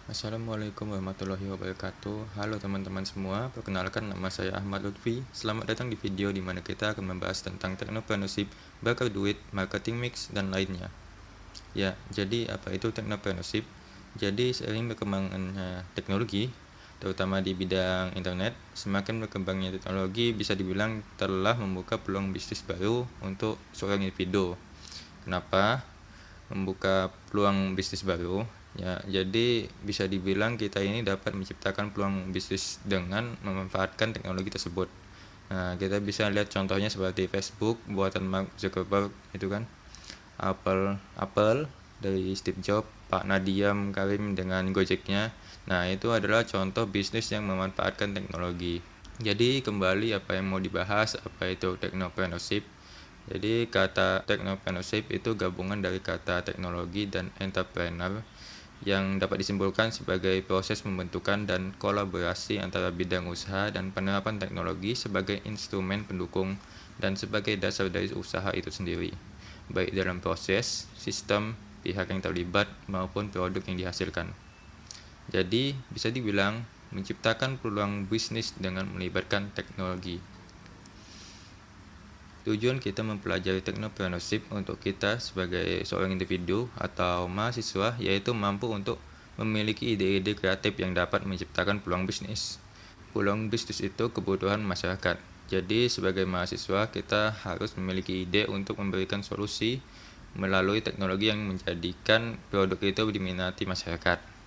Assalamualaikum warahmatullahi wabarakatuh. Halo teman-teman semua, perkenalkan nama saya Ahmad Lutfi. Selamat datang di video di mana kita akan membahas tentang teknopreneurship, bakar duit, marketing mix, dan lainnya. Ya, jadi apa itu teknopreneurship? Jadi seiring berkembangannya teknologi, terutama di bidang internet, semakin berkembangnya teknologi bisa dibilang telah membuka peluang bisnis baru untuk seorang individu. Kenapa? Membuka peluang bisnis baru ya, jadi bisa dibilang kita ini dapat menciptakan peluang bisnis dengan memanfaatkan teknologi tersebut. Nah, kita bisa lihat contohnya seperti Facebook buatan Mark Zuckerberg itu kan, Apple dari Steve Jobs, Pak Nadiem Karim dengan Gojeknya. Nah, itu adalah contoh bisnis yang memanfaatkan teknologi. Jadi kembali apa yang mau dibahas, apa itu technopreneurship. Jadi kata technopreneurship itu gabungan dari kata teknologi dan entrepreneur yang dapat disimpulkan sebagai proses pembentukan dan kolaborasi antara bidang usaha dan penerapan teknologi sebagai instrumen pendukung dan sebagai dasar dari usaha itu sendiri, baik dalam proses, sistem, pihak yang terlibat maupun produk yang dihasilkan. Jadi bisa dibilang menciptakan peluang bisnis dengan melibatkan teknologi. Tujuan kita mempelajari technopreneurship untuk kita sebagai seorang individu atau mahasiswa yaitu mampu untuk memiliki ide-ide kreatif yang dapat menciptakan peluang bisnis. Peluang bisnis itu kebutuhan masyarakat. Jadi sebagai mahasiswa kita harus memiliki ide untuk memberikan solusi melalui teknologi yang menjadikan produk itu diminati masyarakat.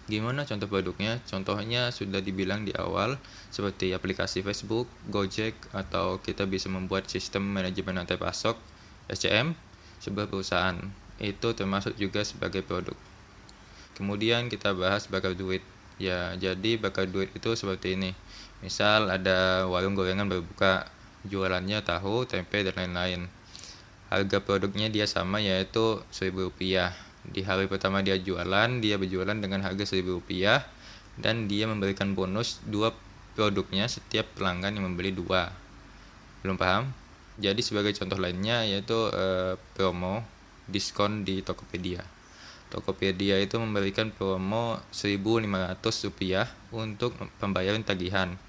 Gimana contoh produknya? Contohnya sudah dibilang di awal, seperti aplikasi Facebook, Gojek, atau kita bisa membuat sistem manajemen rantai pasok, SCM, sebuah perusahaan. Itu termasuk juga sebagai produk. Kemudian kita bahas bakar duit. Ya, jadi bakar duit itu seperti ini. Misal ada warung gorengan baru buka, jualannya tahu, tempe, dan lain-lain. Harga produknya dia sama yaitu Rp1.000. Di hari pertama dia berjualan dengan harga Rp1.000 dan dia memberikan bonus 2 produknya setiap pelanggan yang membeli 2. Belum paham? Jadi sebagai contoh lainnya yaitu promo diskon di Tokopedia. Tokopedia itu memberikan promo Rp1.500 untuk pembayaran tagihan.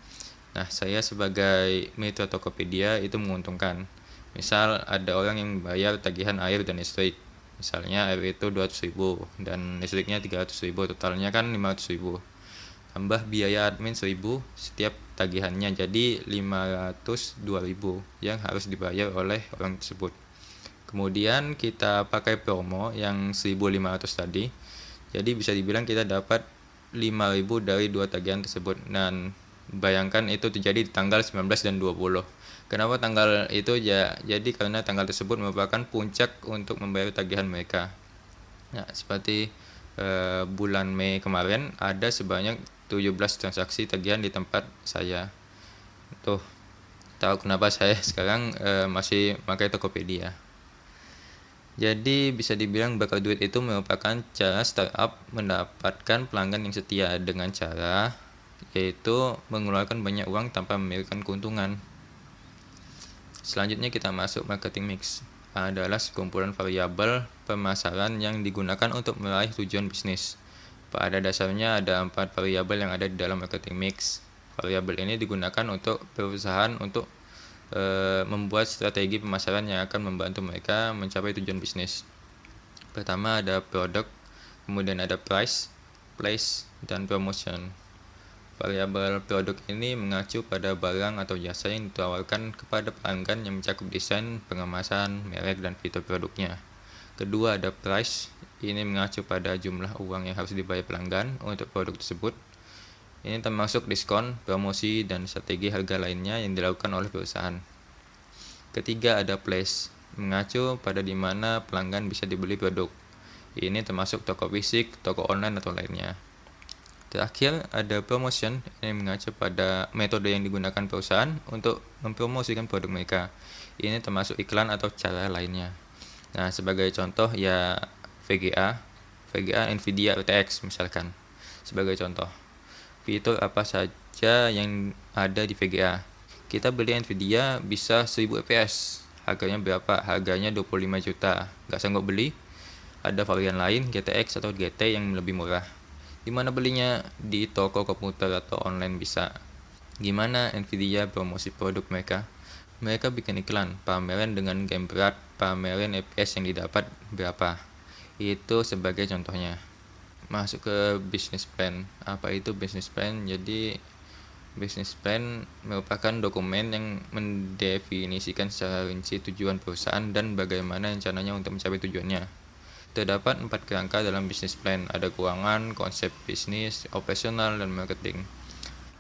Nah, saya sebagai mitra Tokopedia itu menguntungkan. Misal ada orang yang bayar tagihan air dan listrik. Misalnya air itu 200.000 dan listriknya 300.000, totalnya kan 500.000. Tambah biaya admin 1.000 setiap tagihannya, jadi 502.000 yang harus dibayar oleh orang tersebut. Kemudian kita pakai promo yang 1.500 tadi. Jadi bisa dibilang kita dapat 5.000 dari 2 tagihan tersebut. Dan bayangkan itu terjadi di tanggal 19 dan 20. Kenapa tanggal itu ya? Jadi karena tanggal tersebut merupakan puncak untuk membayar tagihan mereka. Nah, seperti bulan Mei kemarin ada sebanyak 17 transaksi tagihan di tempat saya. Tuh, tahu kenapa saya sekarang masih pakai Tokopedia. Jadi bisa dibilang bakar duit itu merupakan cara startup mendapatkan pelanggan yang setia dengan cara yaitu mengeluarkan banyak uang tanpa memberikan keuntungan. Selanjutnya kita masuk marketing mix. Adalah sekumpulan variabel pemasaran yang digunakan untuk meraih tujuan bisnis. Pada dasarnya ada 4 variabel yang ada di dalam marketing mix. Variabel ini digunakan untuk perusahaan untuk membuat strategi pemasaran yang akan membantu mereka mencapai tujuan bisnis. Pertama ada produk, kemudian ada price, place, dan promotion. Variabel produk ini mengacu pada barang atau jasa yang ditawarkan kepada pelanggan yang mencakup desain, pengemasan, merek, dan fitur produknya. Kedua ada price, ini mengacu pada jumlah uang yang harus dibayar pelanggan untuk produk tersebut. Ini termasuk diskon, promosi, dan strategi harga lainnya yang dilakukan oleh perusahaan. Ketiga ada place, mengacu pada di mana pelanggan bisa dibeli produk. Ini termasuk toko fisik, toko online, atau lainnya. Terakhir ada promotion, ini mengacu pada metode yang digunakan perusahaan untuk mempromosikan produk mereka. Ini termasuk iklan atau cara lainnya. Nah, sebagai contoh ya VGA Nvidia RTX misalkan. Sebagai contoh, fitur apa saja yang ada di VGA. Kita beli Nvidia bisa 1000 fps. Harganya berapa? Harganya 25 juta. Gak sanggup beli? Ada varian lain GTX atau GT yang lebih murah. Dimana belinya? Di toko komputer atau online bisa. Gimana Nvidia promosi produk mereka? Mereka bikin iklan, pameran dengan game berat, pameran FPS yang didapat berapa. Itu sebagai contohnya. Masuk ke business plan. Apa itu business plan? Jadi business plan merupakan dokumen yang mendefinisikan secara rinci tujuan perusahaan dan bagaimana rencananya untuk mencapai tujuannya. Terdapat 4 kerangka dalam bisnis plan, ada keuangan, konsep bisnis, operasional, dan marketing.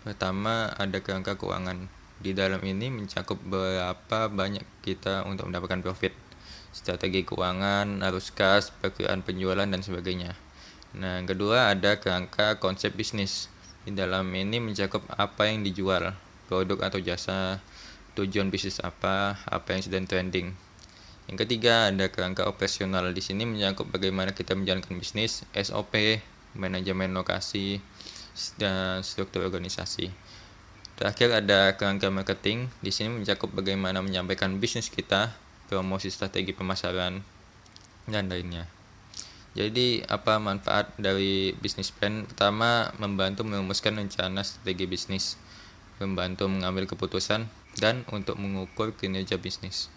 Pertama, ada kerangka keuangan. Di dalam ini mencakup berapa banyak kita untuk mendapatkan profit, strategi keuangan, arus kas, perkiraan penjualan, dan sebagainya. Nah, yang kedua ada kerangka konsep bisnis. Di dalam ini mencakup apa yang dijual, produk atau jasa, tujuan bisnis apa yang sedang trending. Yang ketiga ada kerangka operasional. Di sini menyangkut bagaimana kita menjalankan bisnis, SOP, manajemen lokasi, dan struktur organisasi. Terakhir ada kerangka marketing. Di sini mencakup bagaimana menyampaikan bisnis kita, promosi strategi pemasaran, dan lainnya. Jadi apa manfaat dari bisnis plan? Pertama, membantu merumuskan rencana strategi bisnis, membantu mengambil keputusan, dan untuk mengukur kinerja bisnis.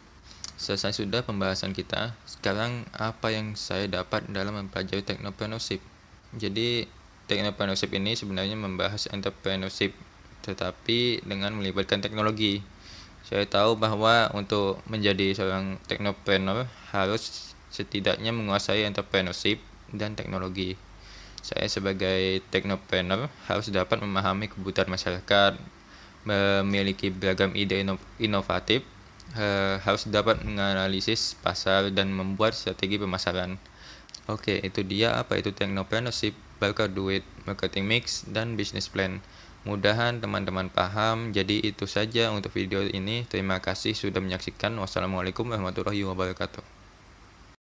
Selesai sudah pembahasan kita. Sekarang apa yang saya dapat dalam mempelajari technopreneurship? Jadi technopreneurship ini sebenarnya membahas entrepreneurship, tetapi dengan melibatkan teknologi. Saya tahu bahwa untuk menjadi seorang technopreneur harus setidaknya menguasai entrepreneurship dan teknologi. Saya sebagai technopreneur harus dapat memahami kebutuhan masyarakat, memiliki beragam ide inovatif, harus dapat menganalisis pasar dan membuat strategi pemasaran. Oke, itu dia apa itu technopreneurship, bakar duit, marketing mix, dan business plan. Mudahan teman-teman paham. Jadi itu saja untuk video ini. Terima kasih sudah menyaksikan. Wassalamualaikum warahmatullahi wabarakatuh.